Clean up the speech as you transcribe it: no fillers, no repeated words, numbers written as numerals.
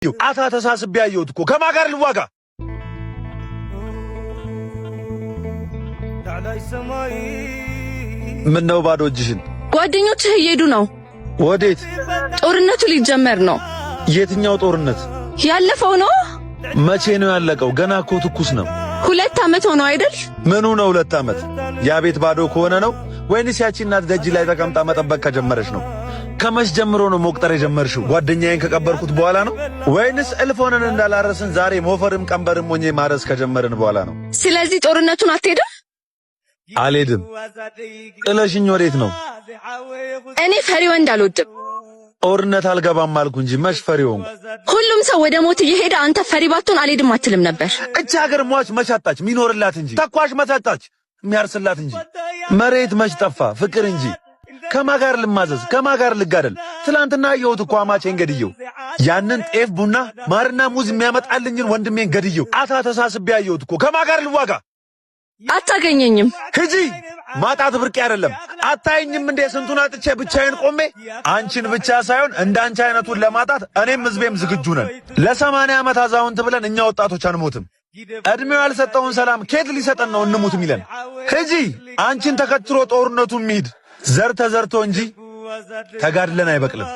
አታ ተሳስቤ ያየሁት እኮ ከማን ጋር ልዋጋ? ምን ነው ባዶ እጅሽን? ጓደኞችህ እየሄዱ ነው። ወዴት? ጦርነቱ ሊጀመር ነው። የትኛው ጦርነት? ያለፈው ነው። መቼ ነው ያለቀው? ገና እኮ ትኩስ ነው። 2 ዓመት ሆነው አይደል? ምኑ ነው 2 ዓመት? ያ ቤት ባዶ ከሆነ ነው ወይንስ ያቺ እናት ደጅ ላይ ተቀምጣ መጠበቅ ከጀመረች ነው? ከመች ጀምሮ ነው መቁጠር የጀመርሽው? ጓደኛዬን ከቀበርኩት በኋላ ነው ወይንስ እልፍ ሆነን እንዳላረስን ዛሬ ሞፈርም ቀንበርም ሆኜ ማረስ ከጀመርን በኋላ ነው? ስለዚህ ጦርነቱን አትሄድም? አልሄድም። ጥለሽኝ ወዴት ነው? እኔ ፈሪ ወንድ አልወድም። ጦርነት አልገባም አልኩ እንጂ መች ፈሪ ሆንኩ? ሁሉም ሰው ወደ ሞት እየሄደ አንተ ፈሪ ባትሆን አልሄድም አትልም ነበር? እቺ ሀገር ሟች መቻጣች ሚኖርላት እንጂ ተኳሽ መቻጣች የሚያርስላት እንጂ መሬት መች ጠፋ ፍቅር እንጂ። ከማጋር ልማዘዝ ከማጋር ልጋደል? ትላንትና ያየሁት እኮ አማቼን ገድየው ያንን ጤፍ ቡና ማርና ሙዝ የሚያመጣልኝን ወንድሜን ገድየው አታ ተሳስቤ ያየሁት እኮ ከማጋር ልዋጋ? አታገኘኝም። ሂጂ። ማጣት ብርቅ አይደለም። አታየኝም እንዴ ስንቱን አጥቼ ብቻዬን ቆሜ? አንቺን ብቻ ሳይሆን እንዳንቺ አይነቱን ለማጣት እኔም ህዝቤም ዝግጁ ነን። ለ80 ዓመት አዛውንት ብለን እኛ ወጣቶች አንሞትም። እድሜው ያልሰጠውን ሰላም ኬት ሊሰጠን ነው እንሙት ሚለን? ሂጂ። አንቺን ተከትሎ ጦርነቱን ሚሄድ ዘር ተዘርቶ እንጂ ተጋድለን አይበቅልም።